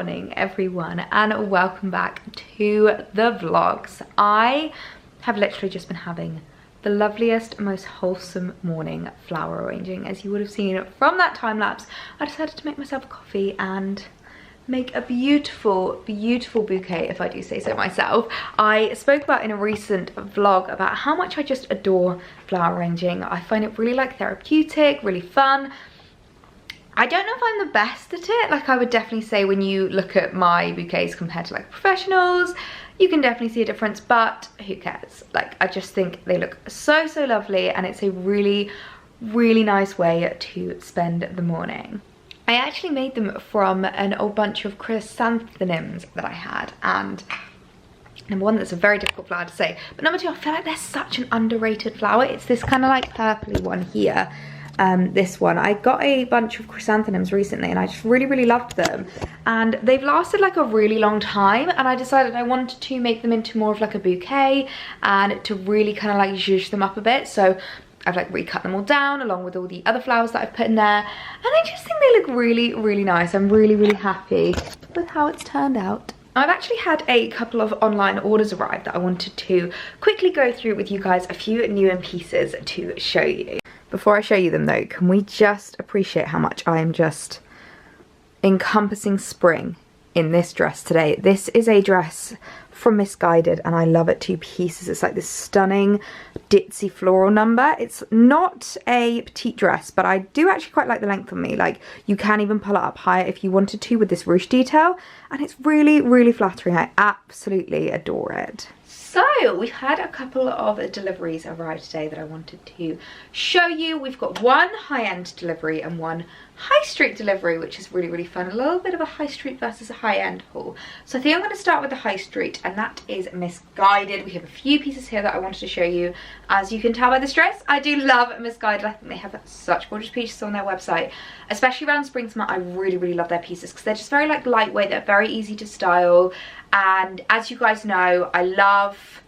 morning everyone, and welcome back to the vlogs. I have literally just been having the loveliest, most wholesome morning flower arranging. As you would have seen from that time lapse, I decided to make myself a coffee and make a beautiful, beautiful bouquet, if I do say so myself. I spoke about in a recent vlog about how much I just adore flower arranging. I find it really like therapeutic, really fun. I don't know if I'm the best at it. Like, I would definitely say when you look at my bouquets compared to like professionals, you can definitely see a difference, but who cares? Like, I just think they look so, so lovely, and it's a really, really nice way to spend the morning. I actually made them from an old bunch of chrysanthemums that I had, and number one, that's a very difficult flower to say, but number two, I feel like they're such an underrated flower. It's this kind of like purpley one here. This one, I got a bunch of chrysanthemums recently and I just really, really loved them, and they've lasted like a really long time, and I decided I wanted to make them into more of like a bouquet and to really kind of like zhuzh them up a bit. So I've like recut them all down along with all the other flowers that I've put in there, and I just think they look really, really nice. I'm really, really happy with how it's turned out. I've actually had a couple of online orders arrive that I wanted to quickly go through with you guys, a few new in pieces to show you. Before I show you them though, can we just appreciate how much I am just encompassing spring in this dress today? This is a dress from Misguided and I love it to pieces. It's like this stunning ditzy floral number. It's not a petite dress, but I do actually quite like the length on me. Like, you can even pull it up higher if you wanted to with this ruche detail, and it's really, really flattering. I absolutely adore it. So we've had a couple of deliveries arrive today that I wanted to show you. We've got one high-end delivery and one high street delivery, which is really, really fun. A little bit of a high street versus a high-end haul. So I think I'm going to start with the high street, and that is Misguided. We have a few pieces here that I wanted to show you. As you can tell by this dress, I do love Misguided. I think they have such gorgeous pieces on their website, especially around spring summer. I really, really love their pieces because they're just very like lightweight. They're very easy to style, and as you guys know, I love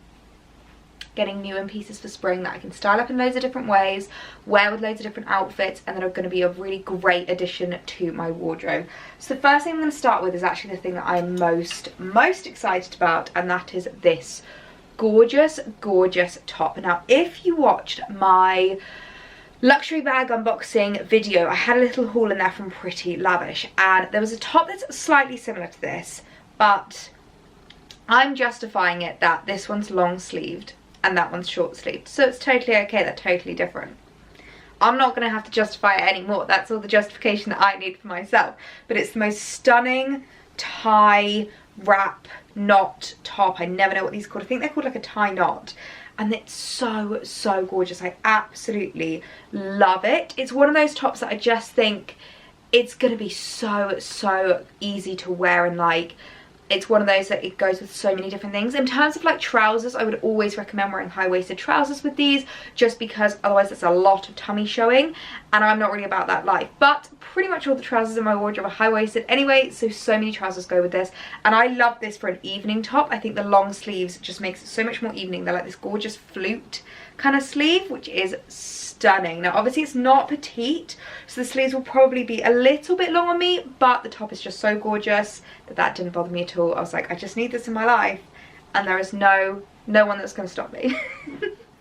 getting new in pieces for spring that I can style up in loads of different ways, wear with loads of different outfits, and that are going to be a really great addition to my wardrobe. So the first thing I'm going to start with is actually the thing that I'm most excited about, and that is this gorgeous, gorgeous top. Now, if you watched my luxury bag unboxing video, I had a little haul in there from Pretty Lavish, and there was a top that's slightly similar to this, but I'm justifying it that this one's long sleeved and that one's short sleeved, so it's totally okay. They're totally different. I'm not going to have to justify it anymore. That's all the justification that I need for myself. But it's the most stunning tie wrap knot top. I never know what these are called. I think they're called like a tie knot, and it's so, so gorgeous. I absolutely love it. It's one of those tops that I just think it's going to be so, so easy to wear, and like, it's one of those that it goes with so many different things. In terms of like trousers, I would always recommend wearing high-waisted trousers with these, just because otherwise there's a lot of tummy showing, and I'm not really about that life. But pretty much all the trousers in my wardrobe are high-waisted anyway, so many trousers go with this, and I love this for an evening top. I think the long sleeves just makes it so much more evening. They're like this gorgeous flute kind of sleeve, which is stunning. Now obviously it's not petite, so the sleeves will probably be a little bit long on me, but the top is just so gorgeous that didn't bother me at all. I was like, I just need this in my life, and there is no one that's going to stop me.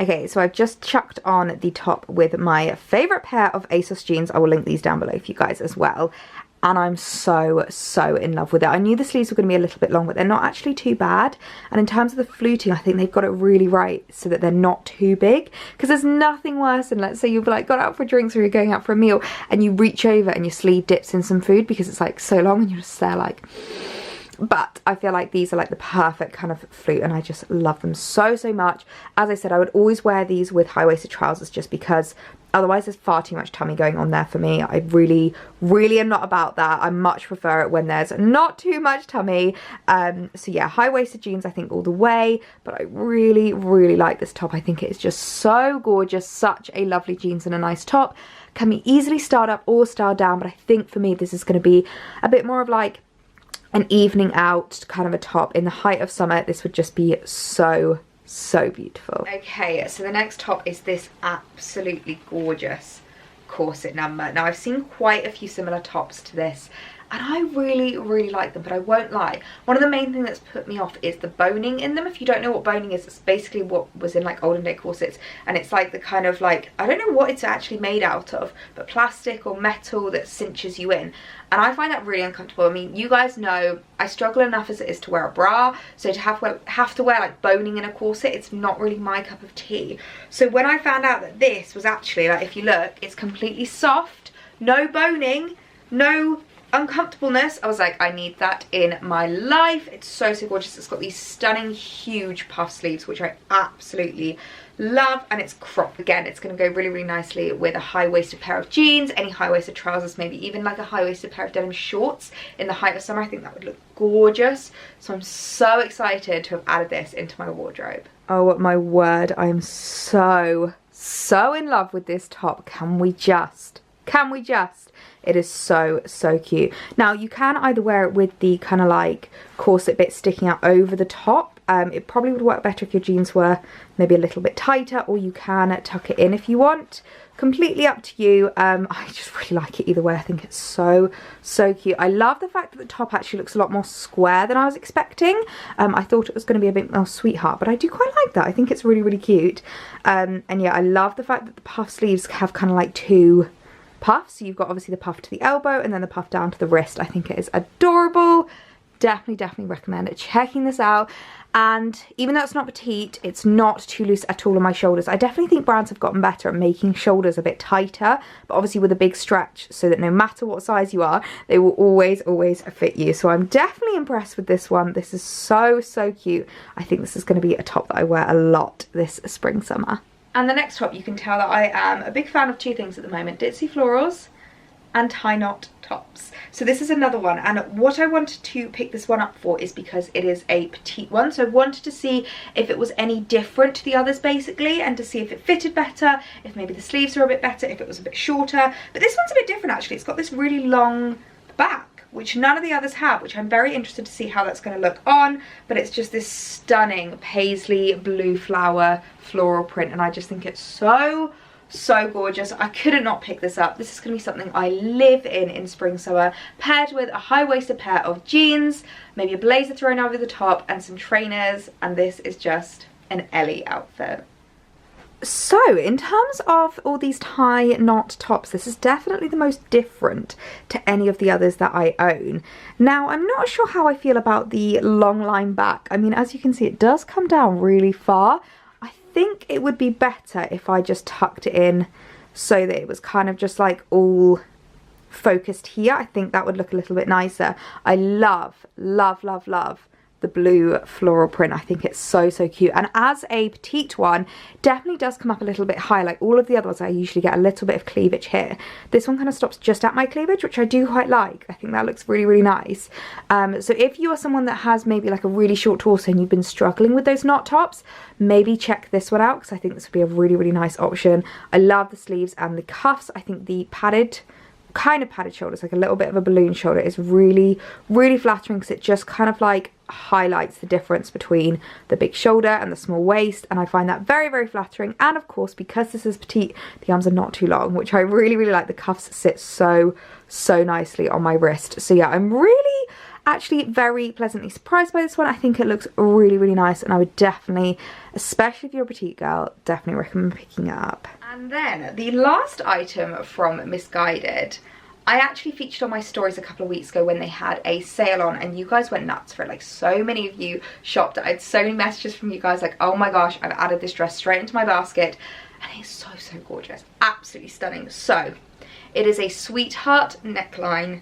Okay, so I've just chucked on the top with my favourite pair of ASOS jeans. I will link these down below for you guys as well. And I'm so, so in love with it. I knew the sleeves were going to be a little bit long, but they're not actually too bad. And in terms of the fluting, I think they've got it really right so that they're not too big. Because there's nothing worse than, let's say you've like got out for drinks or you're going out for a meal and you reach over and your sleeve dips in some food because it's like so long and you're just there like... But I feel like these are like the perfect kind of flute, and I just love them so, so much. As I said, I would always wear these with high-waisted trousers just because otherwise there's far too much tummy going on there for me. I really, really am not about that. I much prefer it when there's not too much tummy. So yeah, high-waisted jeans I think all the way, but I really, really like this top. I think it is just so gorgeous. Such a lovely jeans and a nice top. Can be easily styled up or styled down, but I think for me this is going to be a bit more of like an evening out kind of a top. In the height of summer, this would just be so, so beautiful. Okay, so the next top is this absolutely gorgeous corset number. Now I've seen quite a few similar tops to this, and I really, really like them, but I won't lie. One of the main things that's put me off is the boning in them. If you don't know what boning is, it's basically what was in like olden day corsets, and it's like the kind of like, I don't know what it's actually made out of, but plastic or metal that cinches you in. And I find that really uncomfortable. I mean, you guys know I struggle enough as it is to wear a bra, so to have to wear like boning in a corset, it's not really my cup of tea. So when I found out that this was actually, like, if you look, it's completely soft, no boning, no uncomfortableness, I was like, I need that in my life. It's so, so gorgeous. It's got these stunning huge puff sleeves, which I absolutely love, and it's cropped. Again, it's going to go really, really nicely with a high-waisted pair of jeans, any high-waisted trousers, maybe even like a high-waisted pair of denim shorts in the height of summer. I think that would look gorgeous. So I'm so excited to have added this into my wardrobe. Oh my word, I am so in love with this top. Can we just? It is so, so cute. Now, you can either wear it with the kind of like corset bit sticking out over the top. It probably would work better if your jeans were maybe a little bit tighter, or you can tuck it in if you want. Completely up to you. I just really like it either way. I think it's so, so cute. I love the fact that the top actually looks a lot more square than I was expecting. I thought it was going to be a bit more sweetheart, but I do quite like that. I think it's really, really cute. And yeah, I love the fact that the puff sleeves have kind of like two puffs. So you've got obviously the puff to the elbow and then the puff down to the wrist. I think it is adorable. Definitely recommend checking this out. And even though it's not petite, it's not too loose at all on my shoulders. I definitely think brands have gotten better at making shoulders a bit tighter, but obviously with a big stretch, so that no matter what size you are, they will always fit you. So I'm definitely impressed with this one. This is so, so cute. I think this is going to be a top that I wear a lot this spring, summer. And the next top, you can tell that I am a big fan of two things at the moment: ditzy florals and tie knot tops. So this is another one, and what I wanted to pick this one up for is because it is a petite one. So I wanted to see if it was any different to the others basically, and to see if it fitted better, if maybe the sleeves are a bit better, if it was a bit shorter. But this one's a bit different actually. It's got this really long back, which none of the others have, which I'm very interested to see how that's going to look on. But it's just this stunning paisley blue flower floral print, and I just think it's so gorgeous. I couldn't not pick this up. This is going to be something I live in spring, summer, paired with a high-waisted pair of jeans, maybe a blazer thrown over the top, and some trainers, and this is just an Ellie outfit. So in terms of all these tie knot tops, this is definitely the most different to any of the others that I own. Now, I'm not sure how I feel about the long line back. I mean, as you can see, it does come down really far. I think it would be better if I just tucked it in so that it was kind of just like all focused here. I think that would look a little bit nicer. I love the blue floral print. I think it's so cute, and as a petite one, definitely does come up a little bit high. Like all of the other ones, I usually get a little bit of cleavage here. This one kind of stops just at my cleavage, which I do quite like. I think that looks really nice. So if you are someone that has maybe like a really short torso and you've been struggling with those knot tops, maybe check this one out, because I think this would be a really nice option. I love the sleeves and the cuffs. I think the kind of padded shoulders, like a little bit of a balloon shoulder, is really flattering, because it just kind of like highlights the difference between the big shoulder and the small waist, and I find that very flattering. And of course, because this is petite, the arms are not too long, which I really like. The cuffs sit so nicely on my wrist. So yeah, I'm really actually very pleasantly surprised by this one. I think it looks really nice, and I would definitely, especially if you're a petite girl, definitely recommend picking it up. And then the last item from Misguided, I actually featured on my stories a couple of weeks ago when they had a sale on, and you guys went nuts for it. Like, so many of you shopped. I had so many messages from you guys like, oh my gosh, I've added this dress straight into my basket, and it's so gorgeous, absolutely stunning. So it is a sweetheart neckline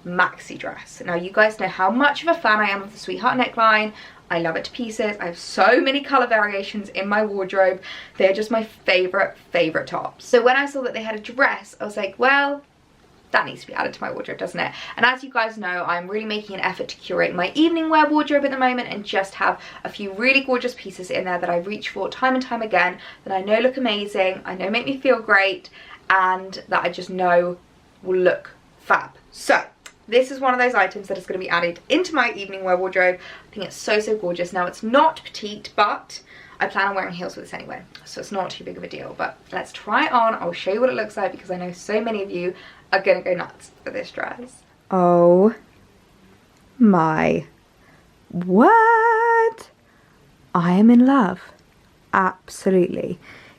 maxi dress. Now, you guys know how much of a fan I am of the sweetheart neckline. I love it to pieces. I have so many colour variations in my wardrobe. They're just my favourite tops. So when I saw that they had a dress, I was like, well, that needs to be added to my wardrobe, doesn't it? And as you guys know, I'm really making an effort to curate my evening wear wardrobe at the moment, and just have a few really gorgeous pieces in there that I reach for time and time again, that I know look amazing, I know make me feel great, and that I just know will look fab. So this is one of those items that is going to be added into my evening wear wardrobe. I think it's so gorgeous. Now, it's not petite, but I plan on wearing heels with this anyway, so it's not too big of a deal. But let's try it on. I'll show you what it looks like, because I know so many of you are going to go nuts for this dress. Oh my word. I am in love. Absolutely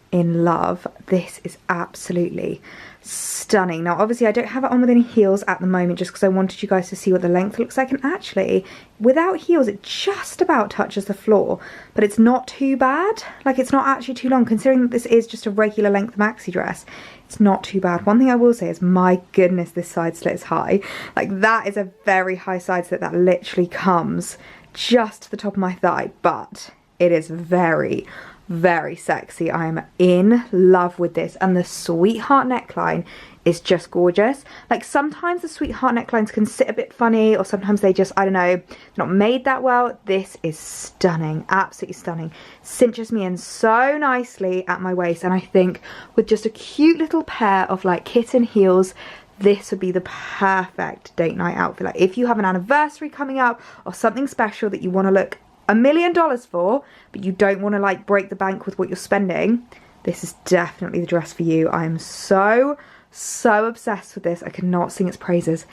in love. This is absolutely stunning. Now obviously I don't have it on with any heels at the moment just because I wanted you guys to see what the length looks like, and actually without heels it just about touches the floor, but it's not too bad. Like, it's not actually too long considering that this is just a regular length maxi dress. It's not too bad. One thing I will say is, my goodness, this side slit is high. Like, that is a very high side slit that literally comes just to the top of my thigh, but it is very, very sexy. I am in love with this, and the sweetheart neckline is just gorgeous. Like, sometimes the sweetheart necklines can sit a bit funny, or sometimes they just, I don't know, not made that well. This is stunning, absolutely stunning. Cinches me in so nicely at my waist, and I think with just a cute little pair of like kitten heels, this would be the perfect date night outfit. Like, if you have an anniversary coming up or something special that you want to look $1 million for, but you don't want to like break the bank with what you're spending, this is definitely the dress for you. I am so obsessed with this. I cannot sing its praises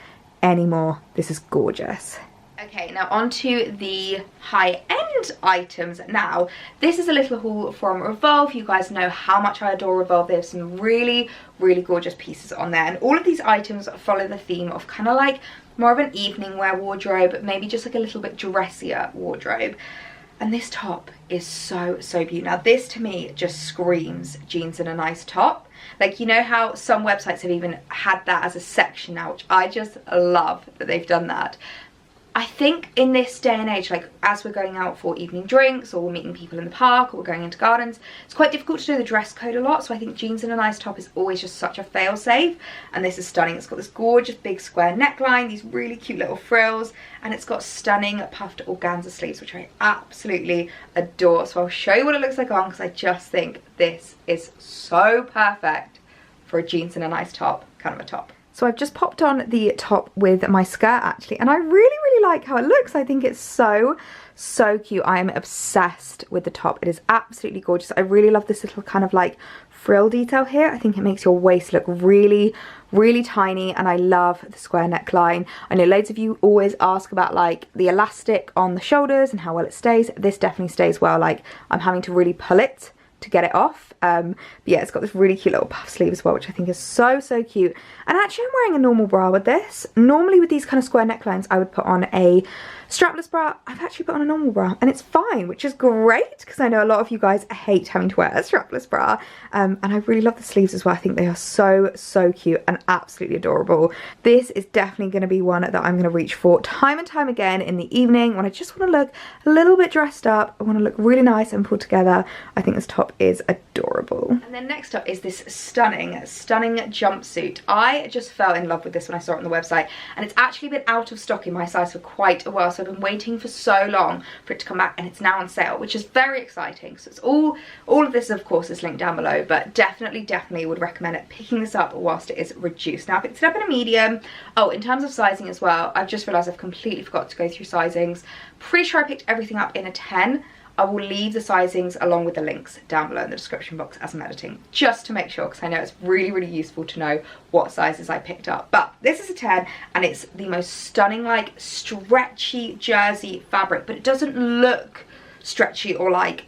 anymore. This is gorgeous. Okay, now on to the high-end items. Now, this is a little haul from Revolve. You guys know how much I adore Revolve. They have some really, really gorgeous pieces on there. And all of these items follow the theme of kind of like more of an evening wear wardrobe, maybe just like a little bit dressier wardrobe. And this top is so beautiful. Now, this to me just screams jeans and a nice top. Like, you know how some websites have even had that as a section now, which I just love that they've done that. I think in this day and age, like as we're going out for evening drinks, or we're meeting people in the park, or we're going into gardens, it's quite difficult to do the dress code a lot. So I think jeans and a nice top is always just such a fail-safe. And this is stunning. It's got this gorgeous big square neckline, these really cute little frills, and it's got stunning puffed organza sleeves, which I absolutely adore. So I'll show you what it looks like on, because I just think this is so perfect for a jeans and a nice top, kind of a top. So I've just popped on the top with my skirt actually, and I really like how it looks. I think it's so cute. I am obsessed with the top. It is absolutely gorgeous. I really love this little kind of like frill detail here. I think it makes your waist look really tiny, and I love the square neckline. I know loads of you always ask about like the elastic on the shoulders and how well it stays. This definitely stays well. Like, I'm having to really pull it to get it off. But yeah, it's got this really cute little puff sleeve as well, which I think is so cute. And actually I'm wearing a normal bra with this. Normally with these kind of square necklines I would put on a strapless bra. I've actually put on a normal bra and it's fine, which is great, because I know a lot of you guys hate having to wear a strapless bra. And I really love the sleeves as well. I think they are so cute and absolutely adorable. This is definitely going to be one that I'm going to reach for time and time again in the evening when I just want to look a little bit dressed up. I want to look really nice and pulled together. I think this top is adorable. And then next up is this stunning jumpsuit. I just fell in love with this when I saw it on the website, and it's actually been out of stock in my size for quite a while, so I've been waiting for so long for it to come back, and it's now on sale, which is very exciting. So it's all of this of course is linked down below, but definitely would recommend it, picking this up whilst it is reduced. Now I picked it up in a medium. Oh, in terms of sizing as well, I've just realised I've completely forgot to go through sizings. Pretty sure I picked everything up in a 10. I will leave the sizings along with the links down below in the description box as I'm editing, just to make sure, because I know it's really useful to know what sizes I picked up. But this is a 10, and it's the most stunning like stretchy jersey fabric, but it doesn't look stretchy or like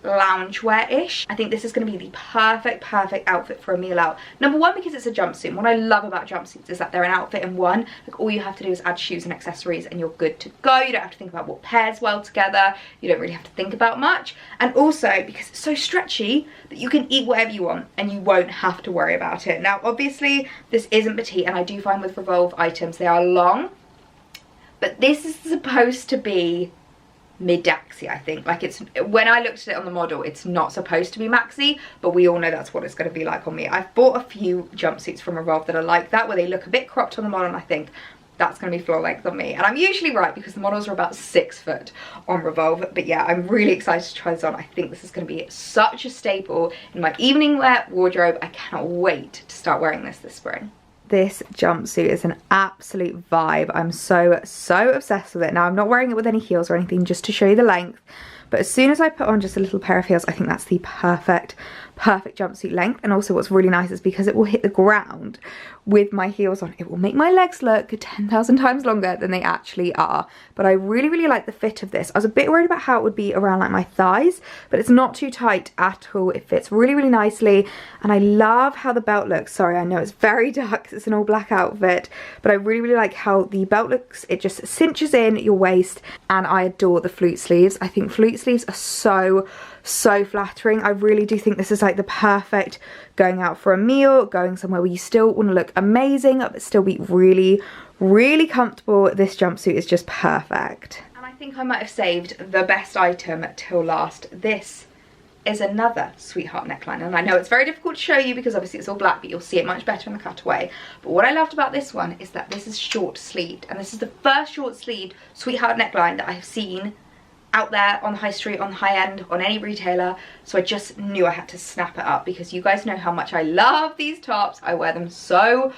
loungewear-ish. I think this is going to be the perfect outfit for a meal out. Number one, because it's a jumpsuit. What I love about jumpsuits is that they're an outfit in one. Like, all you have to do is add shoes and accessories and you're good to go. You don't have to think about what pairs well together. You don't really have to think about much. And also because it's so stretchy that you can eat whatever you want and you won't have to worry about it. Now obviously this isn't petite, and I do find with Revolve items they are long, but this is supposed to be mid-axi, I think. Like, it's, when I looked at it on the model, it's not supposed to be maxi, but we all know that's what it's going to be like on me. I've bought a few jumpsuits from Revolve that are like that, where they look a bit cropped on the model, and I think that's going to be floor length on me. And I'm usually right, because the models are about 6 foot on Revolve. But yeah, I'm really excited to try this on. I think this is going to be such a staple in my evening wear wardrobe. I cannot wait to start wearing this spring. This jumpsuit is an absolute vibe. I'm so obsessed with it. Now I'm not wearing it with any heels or anything, just to show you the length, but as soon as I put on just a little pair of heels, I think that's the perfect jumpsuit length. And also what's really nice is because it will hit the ground with my heels on, it will make my legs look 10,000 times longer than they actually are. But I really like the fit of this. I was a bit worried about how it would be around like my thighs, but it's not too tight at all. It fits really nicely, and I love how the belt looks. Sorry, I know it's very dark, it's an all black outfit, but I really like how the belt looks. It just cinches in your waist, and I adore the flute sleeves. I think flute sleeves are so flattering. I really do think this is like the perfect going out for a meal, going somewhere where you still want to look amazing but still be really comfortable. This jumpsuit is just perfect. And I think I might have saved the best item till last. This is another sweetheart neckline, and I know it's very difficult to show you because obviously it's all black, but you'll see it much better in the cutaway. But what I loved about this one is that this is short sleeved, and this is the first short sleeved sweetheart neckline that I have seen out there on the high street, on the high end, on any retailer. So I just knew I had to snap it up because you guys know how much I love these tops. I wear them so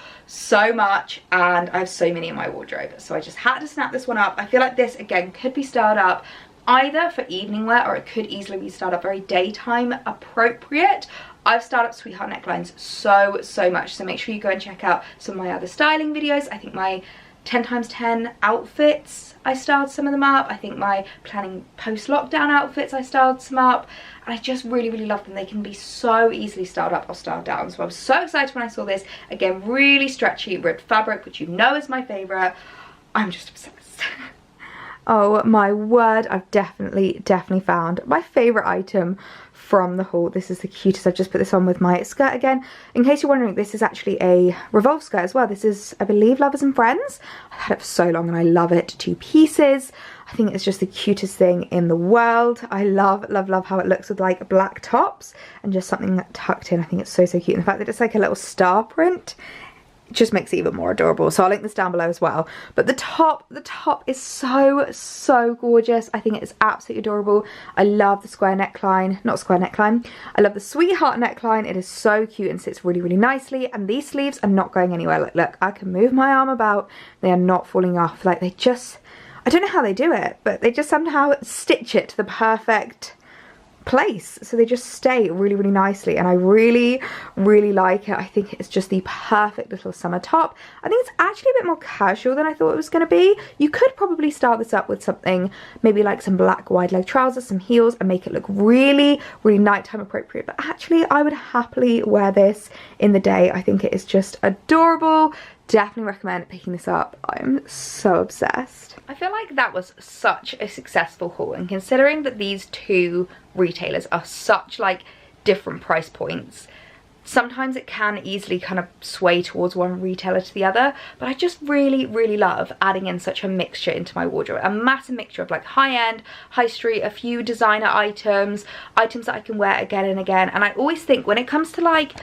much, and I have so many in my wardrobe, so I just had to snap this one up. I feel like this again could be styled up either for evening wear, or it could easily be styled up very daytime appropriate. I've styled up sweetheart necklines so much, so make sure you go and check out some of my other styling videos. I think my 10x10 outfits, I styled some of them up. I think my planning post-lockdown outfits, I styled some up, and I just really love them. They can be so easily styled up or styled down, so I was so excited when I saw this. Again, really stretchy ribbed fabric, which you know is my favourite. I'm just obsessed. Oh my word, I've definitely found my favourite item from the haul. This is the cutest. I've just put this on with my skirt again. In case you're wondering, this is actually a Revolve skirt as well. This is, I believe, Lovers and Friends. I've had it for so long and I love it to pieces. I think it's just the cutest thing in the world. I love how it looks with like black tops and just something tucked in. I think it's so cute. And the fact that it's like a little star print, it just makes it even more adorable. So I'll link this down below as well. But the top is so gorgeous. I think it is absolutely adorable. I love the square neckline, not square neckline. I love the sweetheart neckline. It is so cute and sits really nicely. And these sleeves are not going anywhere. Like, look, I can move my arm about. They are not falling off. Like, they just, I don't know how they do it, but they just somehow stitch it to the perfect place, so they just stay really nicely, and I really like it. I think it's just the perfect little summer top. I think it's actually a bit more casual than I thought it was going to be. You could probably start this up with something, maybe like some black wide leg trousers, some heels, and make it look really nighttime appropriate, but actually I would happily wear this in the day. I think it is just adorable. Definitely recommend picking this up. I'm so obsessed. I feel like that was such a successful haul, and considering that these two retailers are such like different price points, sometimes it can easily kind of sway towards one retailer to the other, but I just really love adding in such a mixture into my wardrobe. A massive mixture of like high-end, high street, a few designer items that I can wear again and again. And I always think when it comes to like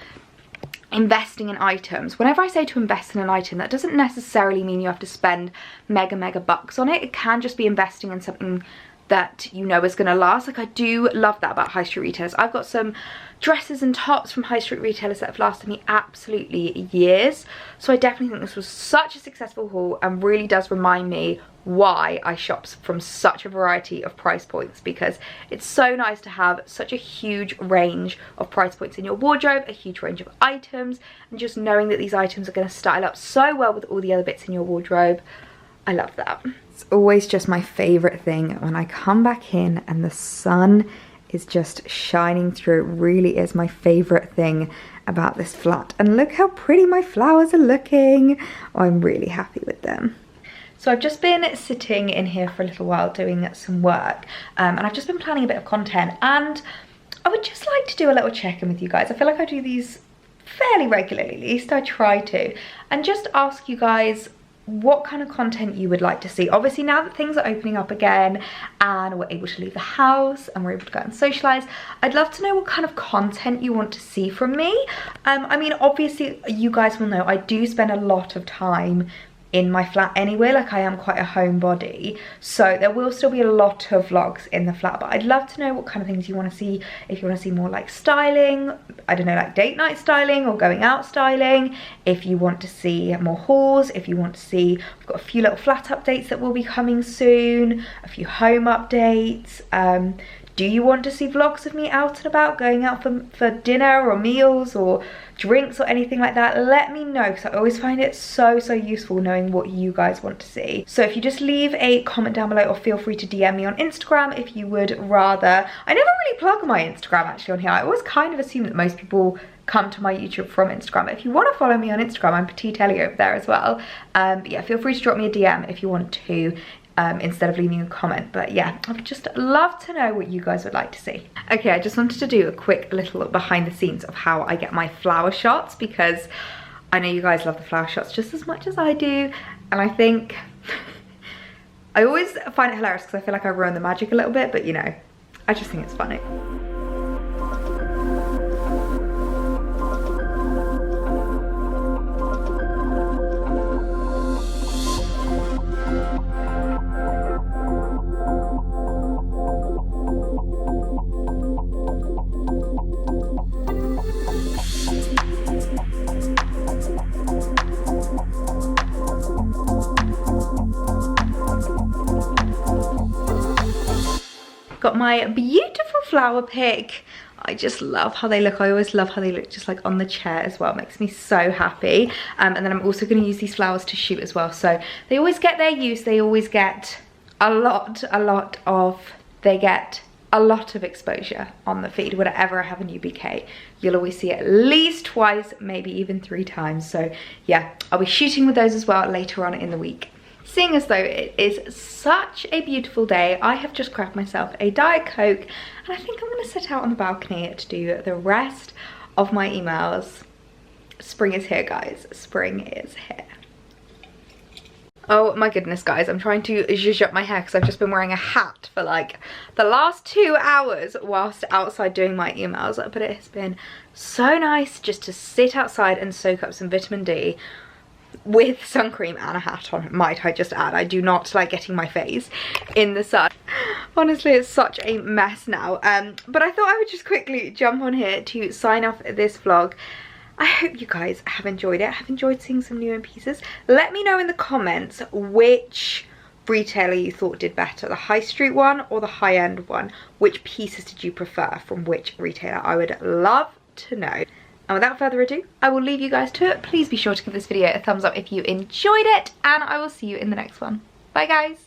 investing in items, whenever I say to invest in an item, that doesn't necessarily mean you have to spend mega bucks on it. It can just be investing in something that you know is going to last. Like, I do love that about high street retailers. I've got some dresses and tops from high street retailers that have lasted me absolutely years. So I definitely think this was such a successful haul, and really does remind me why I shop from such a variety of price points, because it's so nice to have such a huge range of price points in your wardrobe, a huge range of items, and just knowing that these items are going to style up so well with all the other bits in your wardrobe. I love that. It's always just my favourite thing when I come back in and the sun is just shining through. It really is my favourite thing about this flat. And look how pretty my flowers are looking. Oh, I'm really happy with them. So I've just been sitting in here for a little while doing some work, and I've just been planning a bit of content, and I would just like to do a little check-in with you guys. I feel like I do these fairly regularly, at least I try to, and just ask you guys what kind of content you would like to see. Obviously, now that things are opening up again and we're able to leave the house and we're able to go and socialise, I'd love to know what kind of content you want to see from me. I mean, obviously you guys will know I do spend a lot of time in my flat anyway. Like, I am quite a homebody, so there will still be a lot of vlogs in the flat, but I'd love to know what kind of things you want to see. If you want to see more like styling, I don't know, like date night styling or going out styling, if you want to see more hauls, if you want to see, we've got a few little flat updates that will be coming soon, a few home updates, Do you want to see vlogs of me out and about, going out for dinner or meals or drinks or anything like that? Let me know, because I always find it so useful knowing what you guys want to see. So if you just leave a comment down below, or feel free to DM me on Instagram if you would rather. I never really plug my Instagram actually on here. I always kind of assume that most people come to my YouTube from Instagram. But if you want to follow me on Instagram, I'm PetiteElliee over there as well. But yeah, feel free to drop me a DM if you want to, instead of leaving a comment. But yeah, I would just love to know what you guys would like to see. Okay, I just wanted to do a quick little behind the scenes of how I get my flower shots, because I know you guys love the flower shots just as much as I do, and I think I always find it hilarious because I feel like I ruin the magic a little bit, but you know, I just think it's funny. Got my beautiful flower pick. I just love how they look. I always love how they look just like on the chair as well. It makes me so happy. And then I'm also going to use these flowers to shoot as well. So they always get their use. They always get a lot of exposure on the feed. Whenever I have a new bouquet, you'll always see it at least twice, maybe even 3 times. So yeah, I'll be shooting with those as well later on in the week. Seeing as though it is such a beautiful day, I have just grabbed myself a Diet Coke, and I think I'm going to sit out on the balcony to do the rest of my emails. Spring is here, guys. Spring is here. Oh my goodness, guys, I'm trying to zhuzh up my hair because I've just been wearing a hat for like the last 2 hours whilst outside doing my emails, but it has been so nice just to sit outside and soak up some vitamin D with sun cream and a hat on, might I just add. I do not like getting my face in the sun. Honestly, it's such a mess now. But I thought I would just quickly jump on here to sign off this vlog. I hope you guys have enjoyed it. I have enjoyed seeing some new pieces. Let me know in the comments which retailer you thought did better, the high street one or the high-end one. Which pieces did you prefer from which retailer? I would love to know. And without further ado, I will leave you guys to it. Please be sure to give this video a thumbs up if you enjoyed it, and I will see you in the next one. Bye, guys.